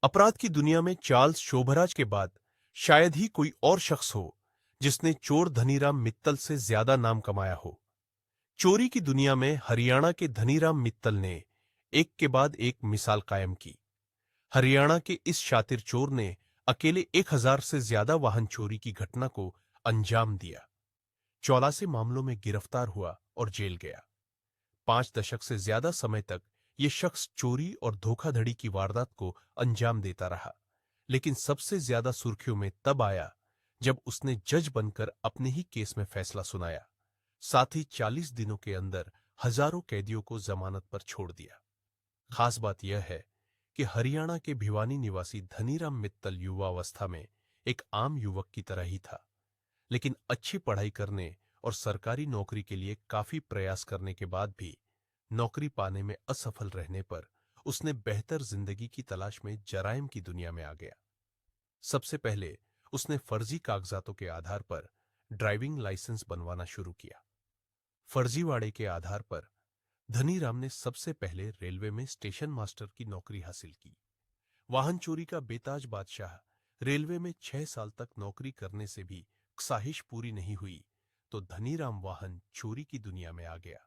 अपराध की दुनिया में चार्ल्स शोभराज के बाद शायद ही कोई और शख्स हो जिसने चोर धनीराम मित्तल से ज्यादा नाम कमाया हो। चोरी की दुनिया में हरियाणा के धनीराम मित्तल ने एक के बाद एक मिसाल कायम की। हरियाणा के इस शातिर चोर ने अकेले 1000 से ज्यादा वाहन चोरी की घटना को अंजाम दिया। 84 मामलों में गिरफ्तार हुआ और जेल गया। 5 दशक से ज्यादा समय तक ये शख्स चोरी और धोखाधड़ी की वारदात को अंजाम देता रहा, लेकिन सबसे ज्यादा सुर्खियों में तब आया जब उसने जज बनकर अपने ही केस में फैसला सुनाया। साथ ही 40 दिनों के अंदर हजारों कैदियों को जमानत पर छोड़ दिया। खास बात यह है कि हरियाणा के भिवानी निवासी धनीराम मित्तल युवावस्था में एक आम युवक की तरह ही था, लेकिन अच्छी पढ़ाई करने और सरकारी नौकरी के लिए काफी प्रयास करने के बाद भी नौकरी पाने में असफल रहने पर उसने बेहतर जिंदगी की तलाश में जराइम की दुनिया में आ गया। सबसे पहले उसने फर्जी कागजातों के आधार पर ड्राइविंग लाइसेंस बनवाना शुरू किया। फर्जीवाड़े के आधार पर धनीराम ने सबसे पहले रेलवे में स्टेशन मास्टर की नौकरी हासिल की। वाहन चोरी का बेताज बादशाह रेलवे में 6 साल तक नौकरी करने से भी ख्वाहिश पूरी नहीं हुई तो धनीराम वाहन चोरी की दुनिया में आ गया।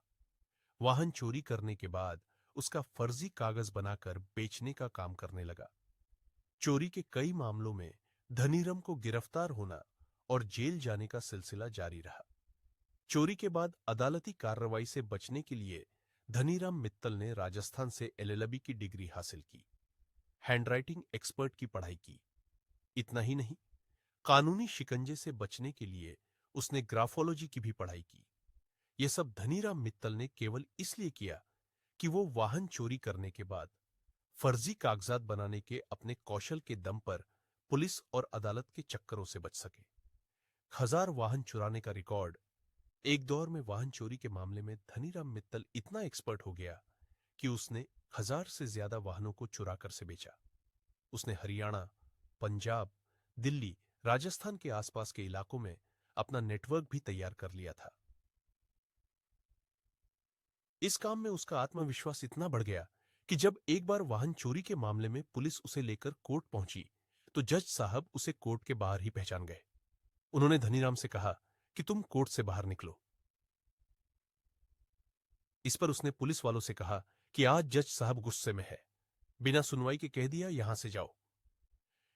वाहन चोरी करने के बाद उसका फर्जी कागज बनाकर बेचने का काम करने लगा। चोरी के कई मामलों में धनीराम को गिरफ्तार होना और जेल जाने का सिलसिला जारी रहा। चोरी के बाद अदालती कार्रवाई से बचने के लिए धनीराम मित्तल ने राजस्थान से एलएलबी की डिग्री हासिल की, हैंडराइटिंग एक्सपर्ट की पढ़ाई की। इतना ही नहीं, कानूनी शिकंजे से बचने के लिए उसने ग्राफोलॉजी की भी पढ़ाई की। यह सब धनीराम मित्तल ने केवल इसलिए किया कि वो वाहन चोरी करने के बाद फर्जी कागजात बनाने के अपने कौशल के दम पर पुलिस और अदालत के चक्करों से बच सके। 1000 वाहन चुराने का रिकॉर्ड। एक दौर में वाहन चोरी के मामले में धनीराम मित्तल इतना एक्सपर्ट हो गया कि उसने 1000 से ज्यादा वाहनों को चुराकर से बेचा। उसने हरियाणा, पंजाब, दिल्ली, राजस्थान के आसपास के इलाकों में अपना नेटवर्क भी तैयार कर लिया था। इस काम में उसका आत्मविश्वास इतना बढ़ गया कि जब एक बार वाहन चोरी के मामले में पुलिस उसे लेकर कोर्ट पहुंची तो जज साहब उसे कोर्ट के बाहर ही पहचान गए। उन्होंने धनीराम से कहा कि तुम कोर्ट से बाहर निकलो। इस पर उसने पुलिस वालों से कहा कि आज जज साहब गुस्से में है, बिना सुनवाई के कह दिया यहां से जाओ।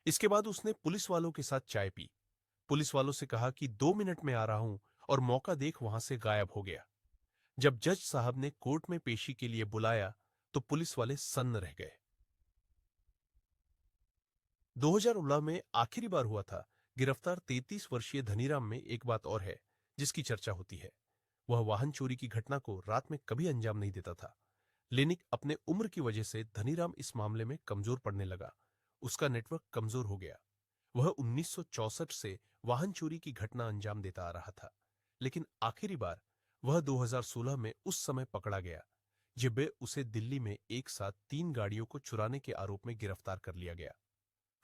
इसके बाद उसने पुलिस वालों के साथ चाय पी, पुलिस वालों से कहा कि 2 मिनट में आ रहा हूं और मौका देख वहां से गायब हो गया। जब जज साहब ने कोर्ट में पेशी के लिए बुलाया तो पुलिस वाले सन्न रह गए। 2016 में आखिरी बार हुआ था गिरफ्तार 33 वर्षीय धनीराम में एक बात और है जिसकी चर्चा होती है। वह वाहन चोरी की घटना को रात में कभी अंजाम नहीं देता था, लेकिन अपने उम्र की वजह से धनीराम इस मामले में कमजोर पड़ने लगा। उसका नेटवर्क कमजोर हो गया। वह 1964 से वाहन चोरी की घटना अंजाम देता आ रहा था, लेकिन आखिरी बार वह 2016 में उस समय पकड़ा गया जब उसे दिल्ली में एक साथ 3 गाड़ियों को चुराने के आरोप में गिरफ्तार कर लिया गया।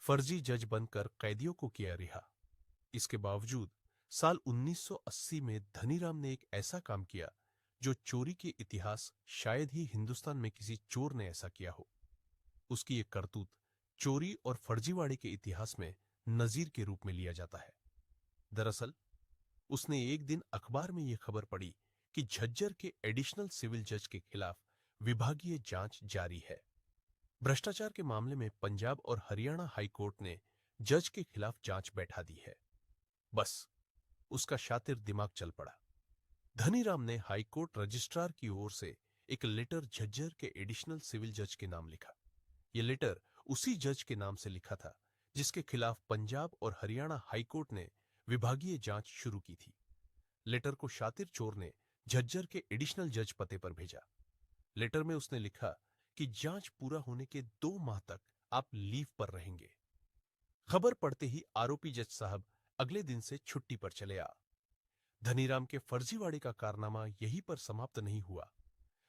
फर्जी जज बनकर कैदियों को किया रिहा। इसके बावजूद साल 1980 में धनीराम ने एक ऐसा काम किया जो चोरी के इतिहास शायद ही हिंदुस्तान में किसी चोर ने ऐसा किया हो। उसकी एक करतूत चोरी और फर्जीवाड़े के इतिहास में नजीर के रूप में लिया जाता है। दरअसल उसने एक दिन अखबार में यह खबर पढ़ी कि झज्जर के एडिशनल सिविल जज के खिलाफ विभागीय जांच जारी है। भ्रष्टाचार के मामले में पंजाब और हरियाणा हाई कोर्ट ने जज के खिलाफ जांच बैठा दी है। बस उसका शातिर दिमाग चल पड़ा। धनीराम ने हाई कोर्ट रजिस्ट्रार की ओर से एक लेटर झज्जर के एडिशनल सिविल जज के नाम लिखा। यह लेटर उसी जज के नाम से लिखा था जिसके खिलाफ पंजाब और हरियाणा हाई कोर्ट ने विभागीय जांच शुरू की थी। लेटर को शातिर चोर ने झज्जर के एडिशनल जज पते पर भेजा। लेटर में उसने लिखा कि जांच पूरा होने के 2 माह तक आप लीव पर रहेंगे। खबर पढ़ते ही आरोपी जज साहब अगले दिन से छुट्टी पर चले आ। धनीराम के फर्जीवाड़े का कारनामा यहीं पर समाप्त नहीं हुआ।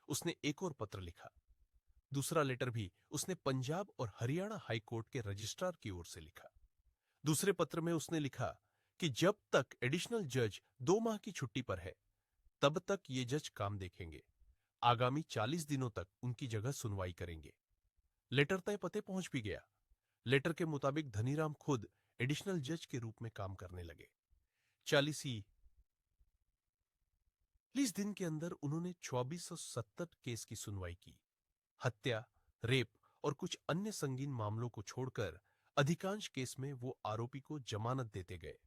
उसने एक और पत्र लिखा। दूसरा लेटर भी उसने पंजाब और हरियाणा हाई कोर्ट के रजिस्ट्रार की ओर से लिखा। दूसरे पत्र में उसने लिखा कि जब तक एडिशनल जज 2 माह की छुट्टी पर है तब तक ये जज काम देखेंगे। आगामी 40 दिनों तक उनकी जगह सुनवाई करेंगे। लेटर तय पते पहुंच भी गया, लेटर के मुताबिक धनीराम खुद एडिशनल जज के रूप में काम करने लगे। 40 दिन के अंदर उन्होंने 2470 केस की सुनवाई की। हत्या, रेप और कुछ अन्य संगीन मामलों को छोड़कर अधिकांश केस में वो आरोपी को जमानत देते गए।